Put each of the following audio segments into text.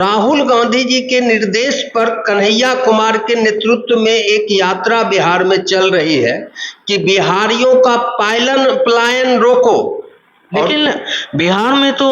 राहुल गांधी जी के निर्देश पर कन्हैया कुमार के नेतृत्व में एक यात्रा बिहार में चल रही है कि बिहारियों का पलायन रोको। लेकिन बिहार में तो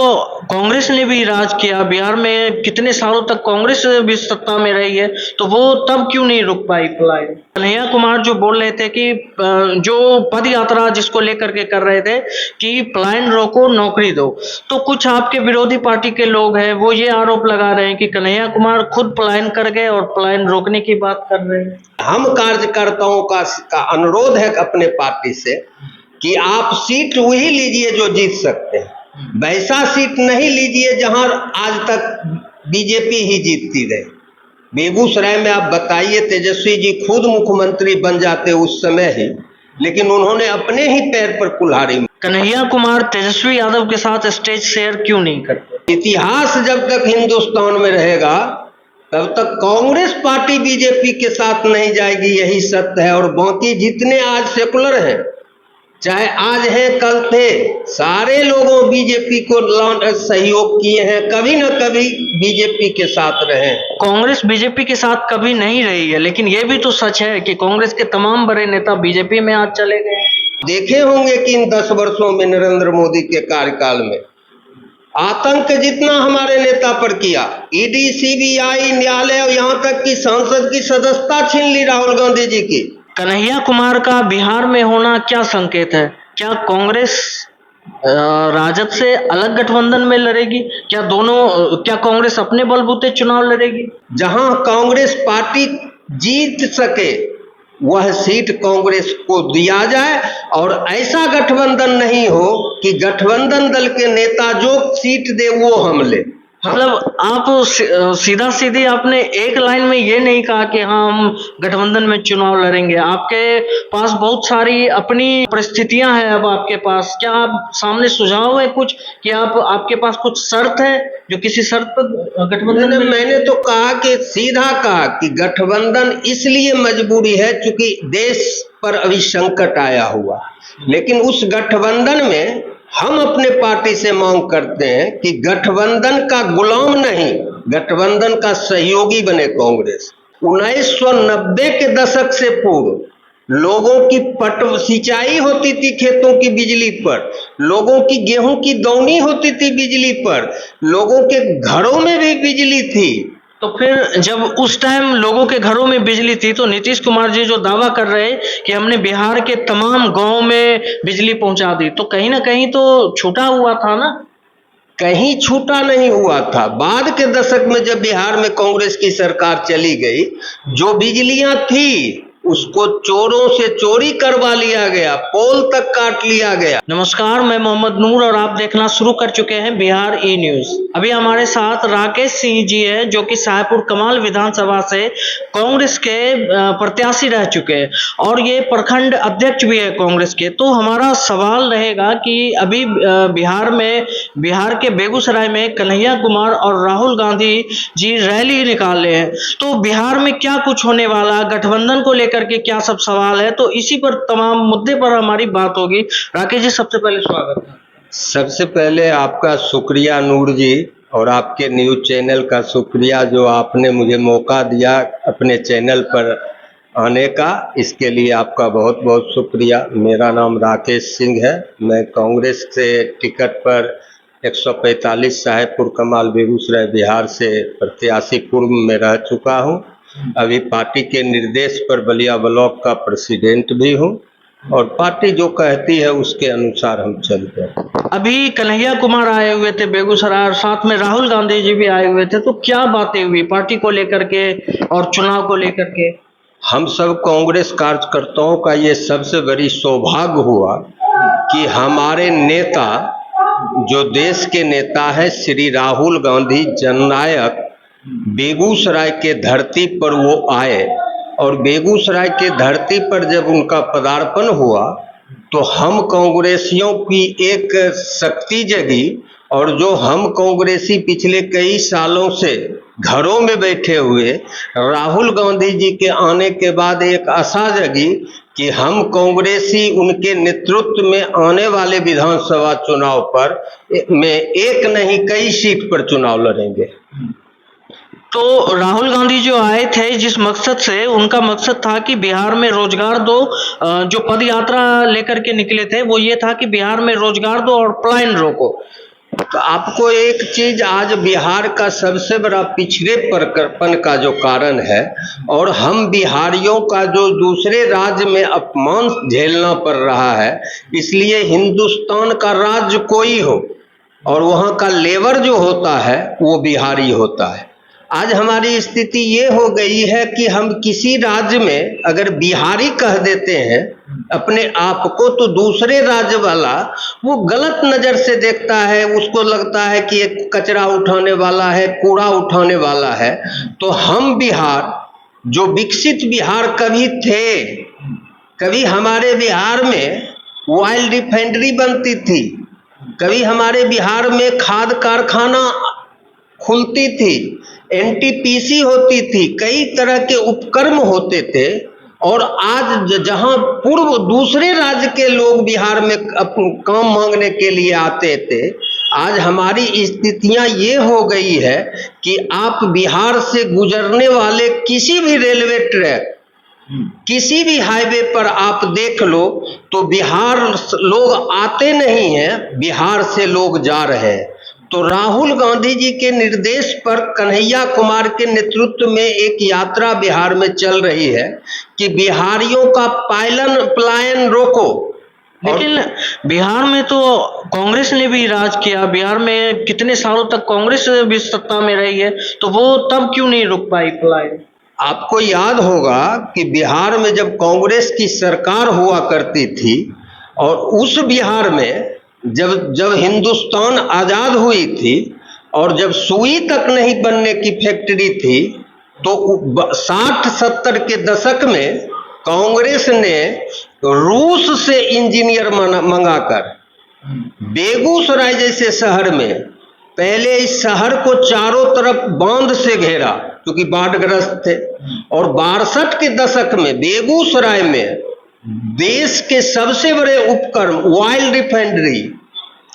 कांग्रेस ने भी राज किया, बिहार में कितने सालों तक कांग्रेस भी सत्ता में रही है, तो वो तब क्यों नहीं रुक पाई पलायन? कन्हैया कुमार जो बोल रहे थे कि जो पद यात्रा जिसको लेकर के कर रहे थे कि पलायन रोको, नौकरी दो, तो कुछ आपके विरोधी पार्टी के लोग हैं वो ये आरोप लगा रहे हैं कि कन्हैया कुमार खुद पलायन कर गए और पलायन रोकने की बात कर रहे हैं। हम कार्यकर्ताओं का अनुरोध है अपने पार्टी से कि आप सीट वही लीजिए जो जीत सकते हैं, वैसा सीट नहीं लीजिए जहां आज तक बीजेपी ही जीतती रहे। बेगूसराय में आप बताइए, तेजस्वी जी खुद मुख्यमंत्री बन जाते उस समय ही, लेकिन उन्होंने अपने ही पैर पर कुल्हाड़ी। कन्हैया कुमार तेजस्वी यादव के साथ स्टेज शेयर क्यों नहीं करते? इतिहास जब तक हिंदुस्तान में रहेगा तब तक कांग्रेस पार्टी बीजेपी के साथ नहीं जाएगी, यही सत्य है। और बाकी जितने आज सेकुलर हैं, चाहे आज है कल थे, सारे लोगों बीजेपी को सहयोग किए हैं, कभी न कभी बीजेपी के साथ रहे। कांग्रेस बीजेपी के साथ कभी नहीं रही है, लेकिन ये भी तो सच है कि कांग्रेस के तमाम बड़े नेता बीजेपी में आज चले गए। देखे होंगे कि इन 10 वर्षों में नरेंद्र मोदी के कार्यकाल में आतंक जितना हमारे नेता पर किया, ईडी, सीबीआई, न्यायालय, यहाँ तक कि संसद की सदस्यता छीन ली राहुल गांधी जी की। कन्हैया कुमार का बिहार में होना क्या संकेत है? क्या कांग्रेस राजद से अलग गठबंधन में लड़ेगी? क्या कांग्रेस अपने बलबूते चुनाव लड़ेगी? जहां कांग्रेस पार्टी जीत सके वह सीट कांग्रेस को दिया जाए, और ऐसा गठबंधन नहीं हो कि गठबंधन दल के नेता जो सीट दे वो हम ले। मतलब आप सीधा सीधी आपने एक लाइन में ये नहीं कहा कि हाँ हम गठबंधन में चुनाव लड़ेंगे। आपके पास बहुत सारी अपनी परिस्थितियां हैं। अब आपके पास क्या आप सामने सुझाव है कुछ कि आपके पास कुछ शर्त है जो किसी शर्त पर गठबंधन में? मैंने तो कहा कि सीधा कहा कि गठबंधन इसलिए मजबूरी है क्योंकि देश पर अभी संकट आया हुआ, लेकिन उस गठबंधन में हम अपने पार्टी से मांग करते हैं कि गठबंधन का गुलाम नहीं, गठबंधन का सहयोगी बने कांग्रेस। 1990 के दशक से पूर्व लोगों की सिंचाई होती थी खेतों की बिजली पर, लोगों की गेहूं की दौनी होती थी बिजली पर, लोगों के घरों में भी बिजली थी। तो फिर जब उस टाइम लोगों के घरों में बिजली थी तो नीतीश कुमार जी जो दावा कर रहे हैं कि हमने बिहार के तमाम गांव में बिजली पहुंचा दी, तो कहीं ना कहीं तो छूटा हुआ था ना? कहीं छूटा नहीं हुआ था। बाद के दशक में जब बिहार में कांग्रेस की सरकार चली गई, जो बिजलियां थी उसको चोरों से चोरी करवा लिया गया, पोल तक काट लिया गया। नमस्कार, मैं मोहम्मद नूर और आप देखना शुरू कर चुके हैं बिहार ई न्यूज। अभी हमारे साथ राकेश सिंह जी है जो कि शाहपुर कमाल विधानसभा से कांग्रेस के प्रत्याशी रह चुके हैं और ये प्रखंड अध्यक्ष भी है कांग्रेस के। तो हमारा सवाल रहेगा कि अभी बिहार के बेगूसराय में कन्हैया कुमार और राहुल गांधी जी रैली निकाल रहे हैं, तो बिहार में क्या कुछ होने वाला, गठबंधन को लेकर के क्या सब सवाल है, तो इसी पर तमाम मुद्दे पर हमारी बात होगी। राकेश जी, सबसे पहले स्वागत है। सबसे पहले आपका शुक्रिया नूर जी, और आपके न्यूज चैनल का शुक्रिया जो आपने मुझे मौका दिया अपने चैनल पर आने का, इसके लिए आपका बहुत बहुत शुक्रिया। मेरा नाम राकेश सिंह है, मैं कांग्रेस से टिकट पर 145 शाहपुर कमाल बेगूसराय बिहार से प्रत्याशी पूर्व में रह चुका हूँ। अभी पार्टी के निर्देश पर बलिया ब्लॉक का प्रेसिडेंट भी हूँ, और पार्टी जो कहती है उसके अनुसार हम चलते हैं। अभी कन्हैया कुमार आए हुए थे बेगूसराय और साथ में राहुल गांधी जी भी आए हुए थे, तो क्या बातें हुई पार्टी को लेकर के और चुनाव को लेकर के? हम सब कांग्रेस कार्यकर्ताओं का ये सबसे बड़ी सौभाग्य हुआ कि हमारे नेता, जो देश के नेता है श्री राहुल गांधी जननायक, बेगूसराय के धरती पर वो आए, और बेगूसराय के धरती पर जब उनका पदार्पण हुआ तो हम कांग्रेसियों की एक शक्ति जगी, और जो हम कांग्रेसी पिछले कई सालों से घरों में बैठे हुए, राहुल गांधी जी के आने के बाद एक आशा जगी कि हम कांग्रेसी उनके नेतृत्व में आने वाले विधानसभा चुनाव पर में एक नहीं कई सीट पर चुनाव लड़ेंगे। तो राहुल गांधी जो आए थे जिस मकसद से, उनका मकसद था कि बिहार में रोजगार दो। जो पद यात्रा लेकर के निकले थे वो ये था कि बिहार में रोजगार दो और पलायन रोको। तो आपको एक चीज, आज बिहार का सबसे बड़ा पिछड़ेपन का जो कारण है, और हम बिहारियों का जो दूसरे राज्य में अपमान झेलना पड़ रहा है, इसलिए हिंदुस्तान का राज्य कोई हो और वहाँ का लेबर जो होता है वो बिहारी होता है। आज हमारी स्थिति ये हो गई है कि हम किसी राज्य में अगर बिहारी कह देते हैं अपने आप को, तो दूसरे राज्य वाला वो गलत नजर से देखता है, उसको लगता है कि एक कचरा उठाने वाला है, कूड़ा उठाने वाला है। तो हम बिहार, जो विकसित बिहार कभी थे, कभी हमारे बिहार में ऑयल रिफाइनरी बनती थी, कभी हमारे बिहार में खाद कारखाना खुलती थी, एनटीपीसी होती थी, कई तरह के उपक्रम होते थे। और आज जहां पूर्व दूसरे राज्य के लोग बिहार में काम मांगने के लिए आते थे, आज हमारी स्थितियां ये हो गई है कि आप बिहार से गुजरने वाले किसी भी रेलवे ट्रैक, किसी भी हाईवे पर आप देख लो तो बिहार लोग आते नहीं हैं, बिहार से लोग जा रहे हैं। तो राहुल गांधी जी के निर्देश पर कन्हैया कुमार के नेतृत्व में एक यात्रा बिहार में चल रही है कि बिहारियों का पलायन रोको। लेकिन बिहार में तो कांग्रेस ने भी राज किया, बिहार में कितने सालों तक कांग्रेस भी सत्ता में रही है, तो वो तब क्यों नहीं रुक पाई पलायन? आपको याद होगा कि बिहार में जब कांग्रेस की सरकार हुआ करती थी और उस बिहार में जब हिंदुस्तान आजाद हुई थी और जब सुई तक नहीं बनने की फैक्ट्री थी, तो 60-70 के दशक में कांग्रेस ने रूस से इंजीनियर मंगाकर बेगूसराय जैसे शहर में, पहले इस शहर को चारों तरफ बांध से घेरा क्योंकि बाढ़ग्रस्त थे, और 62 के दशक में बेगूसराय में देश के सबसे बड़े उपक्रम ऑयल रिफाइनरी,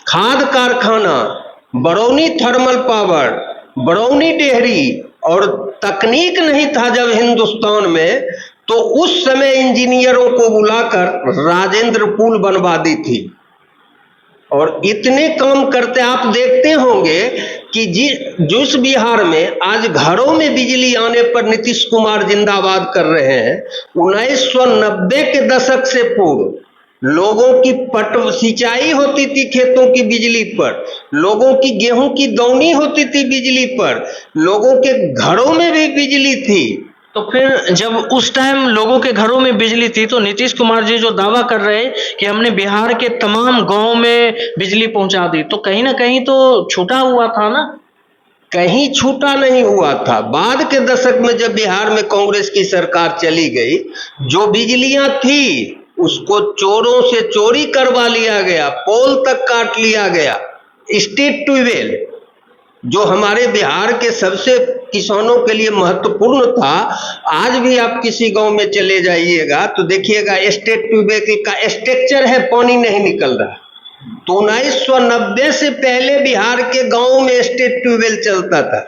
खाद कारखाना, Barauni thermal power, Barauni dairy, और तकनीक नहीं था जब हिंदुस्तान में, तो उस समय इंजीनियरों को बुलाकर राजेंद्र पुल बनवा दी थी। और इतने काम करते आप देखते होंगे कि जिस बिहार में आज घरों में बिजली आने पर नीतीश कुमार जिंदाबाद कर रहे हैं, 1990 के दशक से पूर्व लोगों की सिंचाई होती थी खेतों की बिजली पर, लोगों की गेहूं की दौनी होती थी बिजली पर, लोगों के घरों में भी बिजली थी। तो फिर जब उस टाइम लोगों के घरों में बिजली थी, तो नीतीश कुमार जी जो दावा कर रहे हैं कि हमने बिहार के तमाम गांव में बिजली पहुंचा दी, तो कहीं ना कहीं तो छूटा हुआ था ना? कहीं छूटा नहीं हुआ था। बाद के दशक में जब बिहार में कांग्रेस की सरकार चली गई, जो बिजलियां थी उसको चोरों से चोरी करवा लिया गया, पोल तक काट लिया गया। स्टेट ट्यूबवेल जो हमारे बिहार के सबसे किसानों के लिए महत्वपूर्ण था, आज भी आप किसी गांव में चले जाइएगा तो देखिएगा स्टेट ट्यूबवेल का स्ट्रक्चर है, पानी नहीं निकल रहा। तो 1990 से पहले बिहार के गांव में स्टेट ट्यूबवेल चलता था,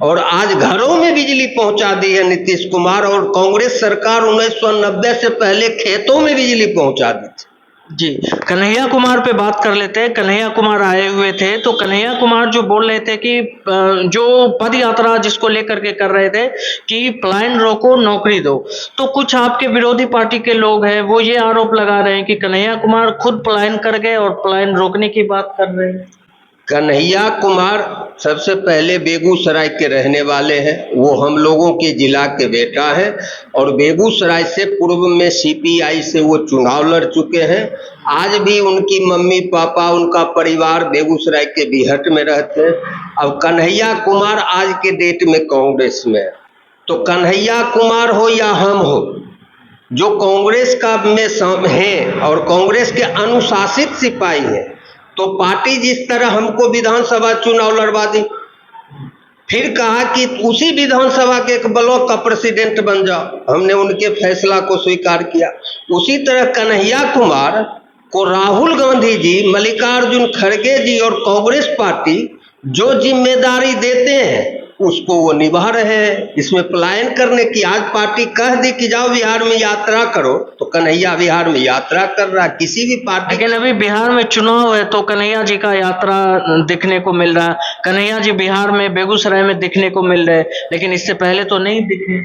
और आज घरों में बिजली पहुंचा दी है नीतीश कुमार और कांग्रेस सरकार। 1990 से पहले खेतों में बिजली पहुंचा दी थी। जी, कन्हैया कुमार पे बात कर लेते हैं। कन्हैया कुमार आए हुए थे, तो कन्हैया कुमार जो बोल रहे थे कि जो पद यात्रा जिसको लेकर के कर रहे थे कि पलायन रोको, नौकरी दो, तो कुछ आपके विरोधी पार्टी के लोग हैं वो ये आरोप लगा रहे हैं कि कन्हैया कुमार खुद पलायन कर गए और पलायन रोकने की बात कर रहे हैं। कन्हैया कुमार सबसे पहले बेगूसराय के रहने वाले हैं, वो हम लोगों के जिला के बेटा हैं, और बेगूसराय से पूर्व में सीपीआई से वो चुनाव लड़ चुके हैं। आज भी उनकी मम्मी पापा, उनका परिवार बेगूसराय के बिहट में रहते हैं। अब कन्हैया कुमार आज के डेट में कांग्रेस में है, तो कन्हैया कुमार हो या हम हो, जो कांग्रेस का में हैं और कांग्रेस के अनुशासित सिपाही हैं, तो पार्टी जिस तरह हमको विधानसभा चुनाव लड़वा दी, फिर कहा कि उसी विधानसभा के एक ब्लॉक का प्रेसिडेंट बन जाओ, हमने उनके फैसला को स्वीकार किया। उसी तरह कन्हैया कुमार को राहुल गांधी जी, मल्लिकार्जुन खड़गे जी और कांग्रेस पार्टी जो जिम्मेदारी देते हैं उसको वो निभा रहे हैं। इसमें पलायन करने की आज पार्टी कह दी कि जाओ बिहार में यात्रा करो, तो कन्हैया बिहार में यात्रा कर रहा है। किसी भी पार्टी, लेकिन अभी बिहार में चुनाव है तो कन्हैया जी का यात्रा दिखने को मिल रहा है। कन्हैया जी बिहार में बेगूसराय में दिखने को मिल रहे, लेकिन इससे पहले तो नहीं दिखे।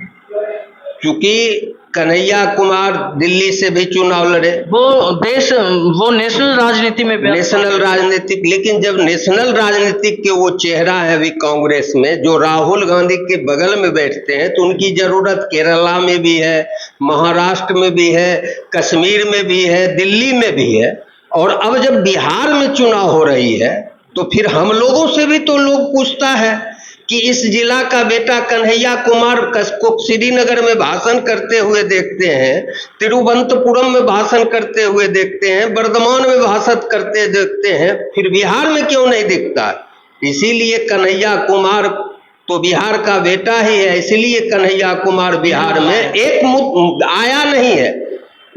क्योंकि कन्हैया कुमार दिल्ली से भी चुनाव लड़े, वो नेशनल राजनीति में नेशनल राजनीतिक, लेकिन जब नेशनल राजनीतिक के वो चेहरा है अभी कांग्रेस में, जो राहुल गांधी के बगल में बैठते हैं, तो उनकी जरूरत केरला में भी है, महाराष्ट्र में भी है, कश्मीर में भी है, दिल्ली में भी है, और अब जब बिहार में चुनाव हो रही है तो फिर हम लोगों से भी तो लोग पूछता है कि इस जिला का बेटा कन्हैया कुमार को श्रीनगर में भाषण करते हुए देखते हैं, तिरुवनंतपुरम में भाषण करते हुए देखते हैं, बर्धमान में भाषण करते देखते हैं, फिर बिहार में क्यों नहीं दिखता? इसीलिए कन्हैया कुमार तो बिहार का बेटा ही है, इसलिए कन्हैया कुमार बिहार में एक आया नहीं है।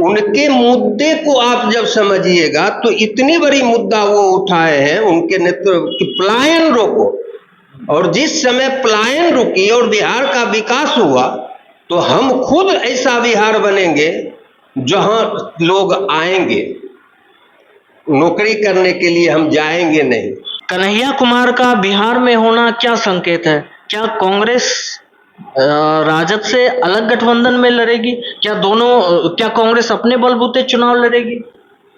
उनके मुद्दे को आप जब समझिएगा तो इतनी बड़ी मुद्दा वो उठाए हैं उनके नेतृत्व की, पलायन रोको। और जिस समय पलायन रुकी और बिहार का विकास हुआ, तो हम खुद ऐसा बिहार बनेंगे जहां लोग आएंगे, नौकरी करने के लिए हम जाएंगे नहीं। कन्हैया कुमार का बिहार में होना क्या संकेत है? क्या कांग्रेस राजद से अलग गठबंधन में लड़ेगी? क्या कांग्रेस अपने बलबूते चुनाव लड़ेगी?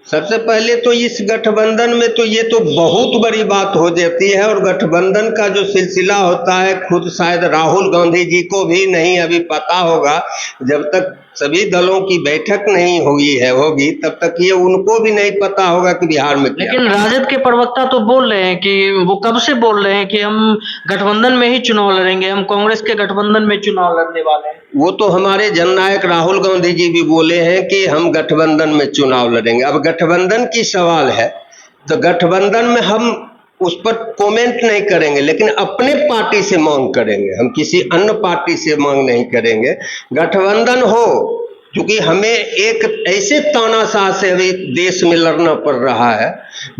सबसे पहले तो इस गठबंधन में तो ये तो बहुत बड़ी बात हो जाती है, और गठबंधन का जो सिलसिला होता है खुद शायद राहुल गांधी जी को भी नहीं अभी पता होगा। जब तक सभी दलों की बैठक नहीं होगी तब तक ये उनको भी नहीं पता होगा कि बिहार में क्या। लेकिन राजद के प्रवक्ता तो बोल रहे हैं कि वो कब से बोल रहे हैं कि हम गठबंधन में ही चुनाव लड़ेंगे, हम कांग्रेस के गठबंधन में चुनाव लड़ने वाले हैं। वो तो हमारे जननायक राहुल गांधी जी भी बोले हैं कि हम गठबंधन में चुनाव लड़ेंगे। अब गठबंधन की सवाल है तो गठबंधन में हम उस पर कमेंट नहीं करेंगे, लेकिन अपने पार्टी से मांग करेंगे, हम किसी अन्य पार्टी से मांग नहीं करेंगे। गठबंधन हो, क्योंकि हमें एक ऐसे तानाशाह से अभी देश में लड़ना पड़ रहा है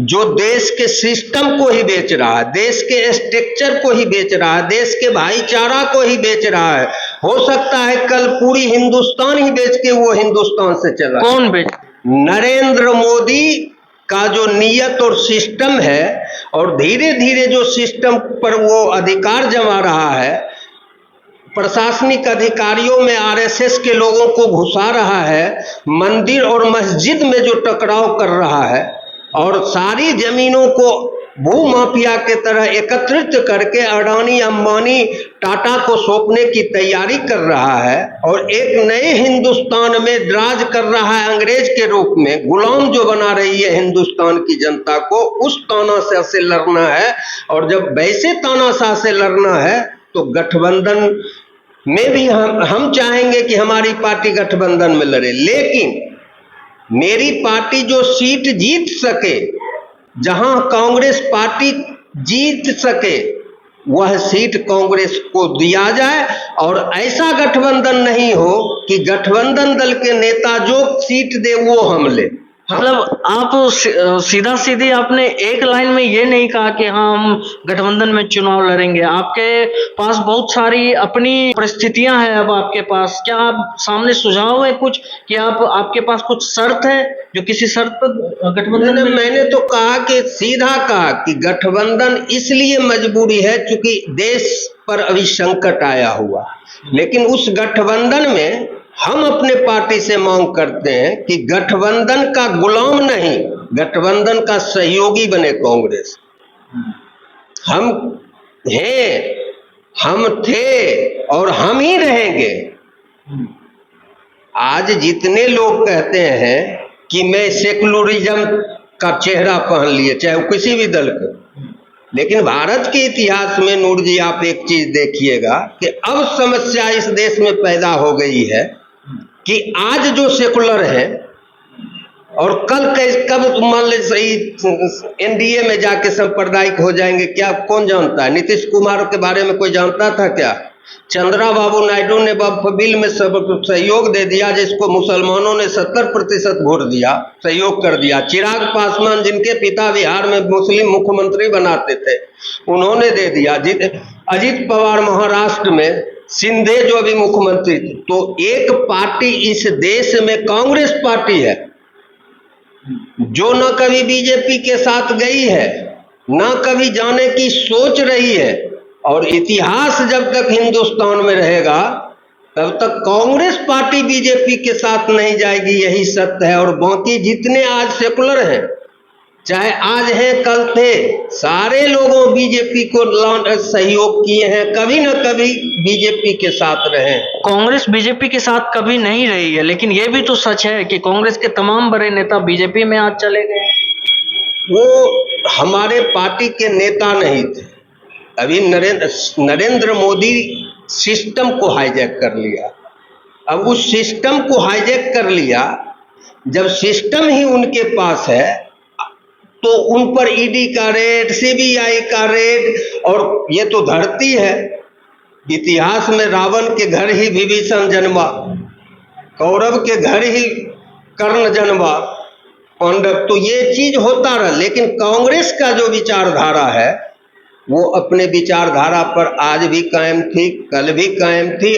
जो देश के सिस्टम को ही बेच रहा है, देश के स्ट्रक्चर को ही बेच रहा है, देश के भाईचारा को ही बेच रहा है। हो सकता है कल पूरी हिंदुस्तान ही बेच के वो हिंदुस्तान से चला। कौन बेच? नरेंद्र मोदी का जो नियत और सिस्टम है, और धीरे धीरे जो सिस्टम पर वो अधिकार जमा रहा है, प्रशासनिक अधिकारियों में आरएसएस के लोगों को घुसा रहा है, मंदिर और मस्जिद में जो टकराव कर रहा है, और सारी जमीनों को भूमाफिया के तरह एकत्रित करके अडानी अंबानी टाटा को सौंपने की तैयारी कर रहा है, और एक नए हिंदुस्तान में राज कर रहा है अंग्रेज के रूप में, गुलाम जो बना रही है हिंदुस्तान की जनता को, उस तानाशाह से लड़ना है। और जब वैसे तानाशाह से लड़ना है तो गठबंधन में भी हम चाहेंगे कि हमारी पार्टी गठबंधन में लड़े, लेकिन मेरी पार्टी जो सीट जीत सके, जहां कांग्रेस पार्टी जीत सके, वह सीट कांग्रेस को दिया जाए। और ऐसा गठबंधन नहीं हो कि गठबंधन दल के नेता जो सीट दे वो हम ले। मतलब आप सीधा सीधी आपने एक लाइन में ये नहीं कहा कि हाँ हम गठबंधन में चुनाव लड़ेंगे। आपके पास बहुत सारी अपनी परिस्थितियां हैं। अब आपके पास क्या आप सामने सुझाव है कुछ कि आपके पास कुछ शर्त है जो किसी शर्त पर गठबंधन में? मैंने तो कहा कि सीधा कहा कि गठबंधन इसलिए मजबूरी है क्योंकि देश पर अभी संकट आया हुआ, लेकिन उस गठबंधन में हम अपने पार्टी से मांग करते हैं कि गठबंधन का गुलाम नहीं, गठबंधन का सहयोगी बने कांग्रेस। हम हैं, हम थे और हम ही रहेंगे। आज जितने लोग कहते हैं कि मैं सेकुलरिज्म का चेहरा पहन लिए, चाहे वो किसी भी दल का, लेकिन भारत के इतिहास में नूर जी आप एक चीज देखिएगा कि अब समस्या इस देश में पैदा हो गई है कि आज जो सेकुलर है और कब मान ले सही एनडीए में जाके सांप्रदायिक हो जाएंगे, क्या कौन जानता है? नीतीश कुमार के बारे में कोई जानता था क्या? चंद्रा बाबू नायडू ने वक्फ बिल में सब सहयोग दे दिया, जिसको मुसलमानों ने 70% वोट दिया, सहयोग कर दिया। चिराग पासवान जिनके पिता बिहार में मुस्लिम मुख्यमंत्री बनाते थे, उन्होंने दे दिया। अजित पवार महाराष्ट्र में, शिंदे जो अभी मुख्यमंत्री थे, तो एक पार्टी इस देश में कांग्रेस पार्टी है जो न कभी बीजेपी के साथ गई है, न कभी जाने की सोच रही है। और इतिहास जब तक हिंदुस्तान में रहेगा तब तक कांग्रेस पार्टी बीजेपी के साथ नहीं जाएगी, यही सत्य है। और बाकी जितने आज सेकुलर हैं, चाहे आज है कल थे, सारे लोगों बीजेपी को सहयोग किए हैं, कभी न कभी बीजेपी के साथ रहे। कांग्रेस बीजेपी के साथ कभी नहीं रही है, लेकिन यह भी तो सच है कि कांग्रेस के तमाम बड़े नेता बीजेपी में आज चले गए। वो हमारे पार्टी के नेता नहीं थे। अभी नरेंद्र मोदी सिस्टम को हाईजैक कर लिया। अब उस सिस्टम को हाईजैक कर लिया, जब सिस्टम ही उनके पास है तो उन पर ईडी का रेड, सीबीआई का रेड, और ये तो धरती है। इतिहास में रावण के घर ही विभीषण जन्मा, कौरव के घर ही कर्ण जन्मा, पांडव, तो ये चीज होता रहा। लेकिन कांग्रेस का जो विचारधारा है वो अपने विचारधारा पर आज भी कायम थी, कल भी कायम थी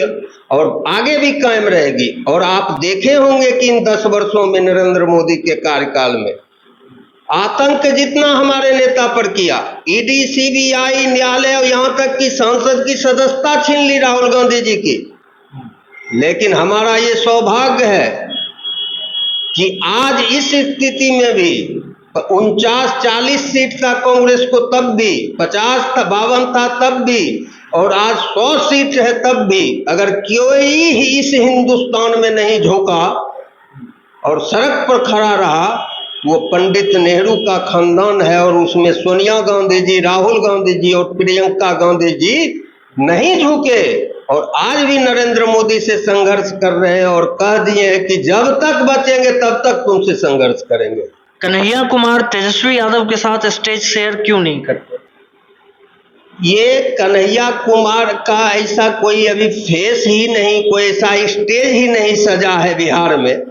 और आगे भी कायम रहेगी। और आप देखे होंगे कि इन 10 वर्षों में नरेंद्र मोदी के कार्यकाल में आतंक जितना हमारे नेता पर किया, ईडी, सीबीआई, न्यायालय और यहां तक कि संसद की सदस्यता छीन ली राहुल गांधी जी की। लेकिन हमारा ये सौभाग्य है कि आज इस स्थिति में भी 49-40 सीट था कांग्रेस को, तब भी 50-52 था तब भी, और आज 100 सीट है तब भी, अगर कोई ही इस हिंदुस्तान में नहीं झोंका और सड़क पर खड़ा रहा, वो पंडित नेहरू का खानदान है। और उसमें सोनिया गांधी जी, राहुल गांधी जी और प्रियंका गांधी जी नहीं झुके और आज भी नरेंद्र मोदी से संघर्ष कर रहे हैं और कह दिए हैं कि जब तक बचेंगे तब तक तुमसे संघर्ष करेंगे। कन्हैया कुमार तेजस्वी यादव के साथ स्टेज शेयर क्यों नहीं करते? ये कन्हैया कुमार का ऐसा कोई अभी फेस ही नहीं, कोई ऐसा स्टेज ही नहीं सजा है बिहार में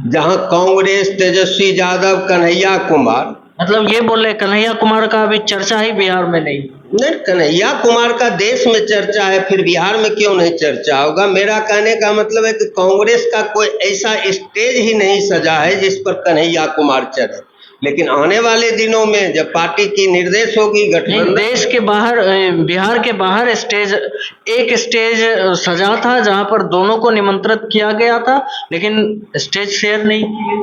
जहां कांग्रेस, तेजस्वी यादव, कन्हैया कुमार, मतलब ये बोल रहे कन्हैया कुमार का अभी चर्चा ही बिहार में नहीं? नहीं, कन्हैया कुमार का देश में चर्चा है, फिर बिहार में क्यों नहीं चर्चा होगा। मेरा कहने का मतलब है कि कांग्रेस का कोई ऐसा स्टेज ही नहीं सजा है जिस पर कन्हैया कुमार चले। लेकिन आने वाले दिनों में जब पार्टी की निर्देश होगी, गठबंधन, देश के बाहर, बिहार के बाहर एक स्टेज सजा था जहां पर दोनों को निमंत्रित किया गया था, लेकिन स्टेज शेयर नहीं किए।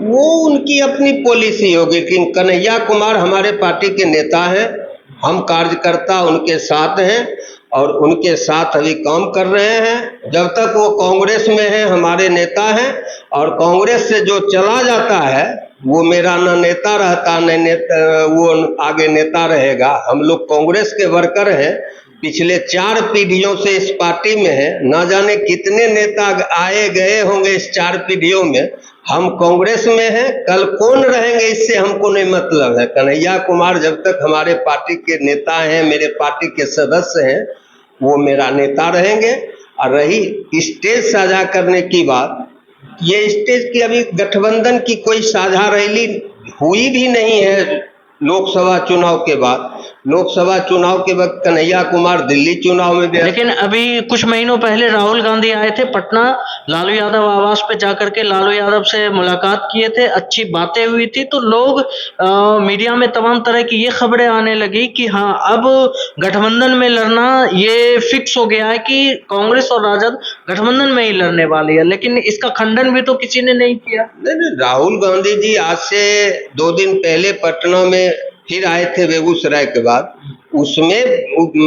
वो उनकी अपनी पॉलिसी होगी। लेकिन कन्हैया कुमार हमारे पार्टी के नेता हैं, हम कार्यकर्ता उनके साथ हैं और उनके साथ अभी काम कर रहे हैं। जब तक वो कांग्रेस में है हमारे नेता हैं, और कांग्रेस से जो चला जाता है वो मेरा न नेता रहता न वो आगे नेता रहेगा। हम लोग कांग्रेस के वर्कर हैं, पिछले 4 पीढ़ियों से इस पार्टी में है, ना जाने कितने नेता आए गए होंगे इस 4 पीढ़ियों में। हम कांग्रेस में हैं, कल कौन रहेंगे इससे हमको नहीं मतलब है। कन्हैया कुमार जब तक हमारे पार्टी के नेता हैं, मेरे पार्टी के सदस्य हैं, वो मेरा नेता रहेंगे। और रही स्टेज साझा करने की बात, ये स्टेज की अभी गठबंधन की कोई साझा रैली हुई भी नहीं है। लोकसभा चुनाव के बाद, लोकसभा चुनाव के वक्त कन्हैया कुमार दिल्ली चुनाव में भी, लेकिन अभी कुछ महीनों पहले राहुल गांधी आए थे पटना, लालू यादव आवास पे जाकर के लालू यादव से मुलाकात किए थे, अच्छी बातें हुई थी। तो लोग मीडिया में तमाम तरह की ये खबरें आने लगी कि हाँ, अब गठबंधन में लड़ना ये फिक्स हो गया है कि कांग्रेस और राजद गठबंधन में ही लड़ने वाली है। लेकिन इसका खंडन भी तो किसी ने नहीं किया। नहीं, राहुल गांधी जी आज से 2 दिन पहले पटना में फिर आए थे बेगूसराय के बाद। उसमें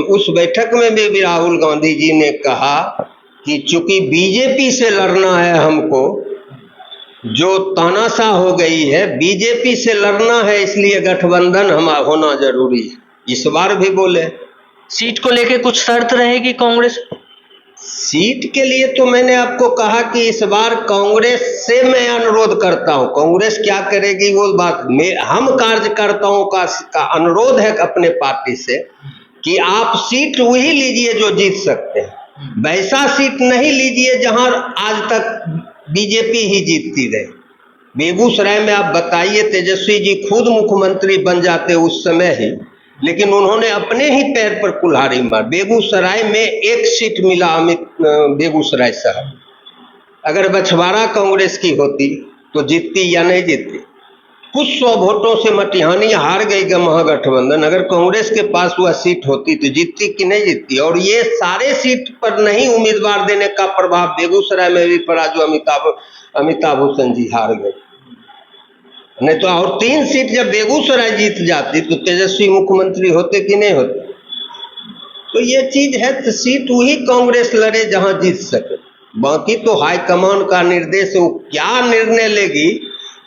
उस बैठक में भी राहुल गांधी जी ने कहा कि चूंकि बीजेपी से लड़ना है हमको, जो तानाशाह हो गई है, बीजेपी से लड़ना है, इसलिए गठबंधन होना जरूरी है। इस बार भी बोले। सीट को लेके कुछ शर्त रहेगी कांग्रेस? सीट के लिए तो मैंने आपको कहा कि इस बार कांग्रेस से मैं अनुरोध करता हूं। कांग्रेस क्या करेगी वो बात में, हम कार्यकर्ताओं का अनुरोध है अपने पार्टी से कि आप सीट वही लीजिए जो जीत सकते हैं, वैसा सीट नहीं लीजिए जहां आज तक बीजेपी ही जीतती रहे। बेगूसराय में आप बताइए, तेजस्वी जी खुद मुख्यमंत्री बन जाते उस समय ही, लेकिन उन्होंने अपने ही पैर पर कुल्हाड़ी मार। बेगूसराय में एक सीट मिला बेगूसराय शहर, अगर बछवाड़ा कांग्रेस की होती तो जीतती या नहीं जीतती? कुछ 100 वोटों से मटिहानी हार गई महागठबंधन, अगर कांग्रेस के पास वह सीट होती तो जीतती कि नहीं जीतती? और ये सारे सीट पर नहीं उम्मीदवार देने का प्रभाव बेगूसराय में भी पड़ा, जो अमिताभ हुसैन जी हार गए। नहीं तो और 3 सीट जब बेगूसराय जीत जाती तो तेजस्वी मुख्यमंत्री होते कि नहीं होते? तो ये चीज है, तो सीट वही कांग्रेस लड़े जहां जीत सके, बाकी तो हाईकमान का निर्देश है, वो क्या निर्णय लेगी।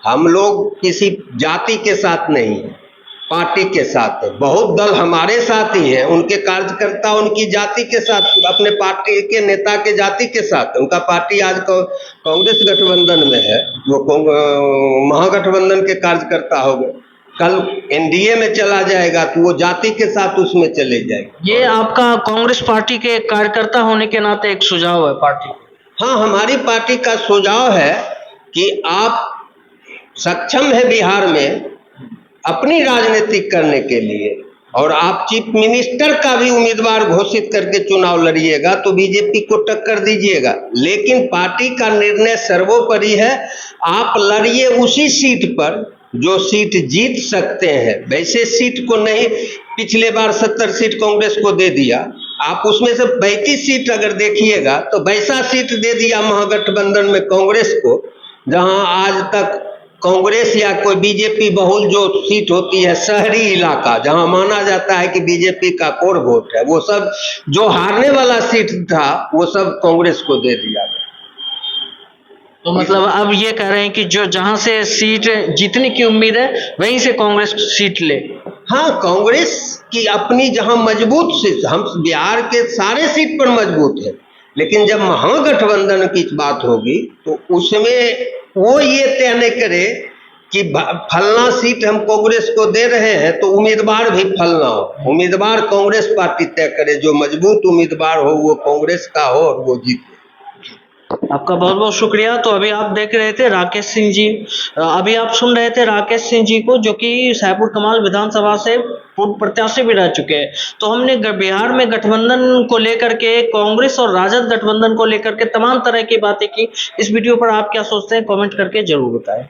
हम लोग किसी जाति के साथ नहीं है, पार्टी के साथ है। बहुत दल हमारे साथ ही है, उनके कार्यकर्ता उनकी जाति के साथ, अपने पार्टी के नेता के जाति के साथ है। उनका पार्टी आज कांग्रेस गठबंधन में है, वो महागठबंधन के कार्यकर्ता हो गए, कल एनडीए में चला जाएगा तो वो जाति के साथ उसमें चले जाएगा। ये आपका कांग्रेस पार्टी के कार्यकर्ता होने के नाते एक सुझाव है पार्टी? हाँ, हमारी पार्टी का सुझाव है कि आप सक्षम है बिहार में अपनी राजनीति करने के लिए, और आप चीफ मिनिस्टर का भी उम्मीदवार घोषित करके चुनाव लड़िएगा तो बीजेपी को टक्कर दीजिएगा। लेकिन पार्टी का निर्णय सर्वोपरि है, आप लड़िए उसी सीट पर जो सीट जीत सकते हैं। वैसे सीट को नहीं, पिछले बार 70 सीट कांग्रेस को दे दिया, आप उसमें से 35 सीट अगर देखिएगा तो वैसा सीट दे दिया महागठबंधन में कांग्रेस को, जहां आज तक कांग्रेस या कोई बीजेपी बहुल जो सीट होती है, शहरी इलाका जहां माना जाता है कि बीजेपी का कोर वोट है, वो सब जो हारने वाला सीट था वो सब कांग्रेस को दे दिया गया। तो मतलब अब ये कह रहे हैं कि जो जहां से सीट जीतने की उम्मीद है वहीं से कांग्रेस सीट ले? हाँ, कांग्रेस की अपनी जहां मजबूत सीट, हम बिहार के सारे सीट पर मजबूत है, लेकिन जब महागठबंधन की बात होगी तो उसमें वो ये तय नहीं करे कि फलना सीट हम कांग्रेस को दे रहे हैं तो उम्मीदवार भी फलना हो। उम्मीदवार कांग्रेस पार्टी तय करे, जो मजबूत उम्मीदवार हो वो कांग्रेस का हो और वो जीते। आपका बहुत बहुत शुक्रिया। तो अभी आप देख रहे थे राकेश सिंह जी, अभी आप सुन रहे थे राकेश सिंह जी को, जो कि साहेबपुर कमाल विधानसभा से पूर्व प्रत्याशी भी रह चुके हैं। तो हमने बिहार में गठबंधन को लेकर के, कांग्रेस और राजद गठबंधन को लेकर के तमाम तरह की बातें की। इस वीडियो पर आप क्या सोचते हैं, कमेंट करके जरूर बताएं।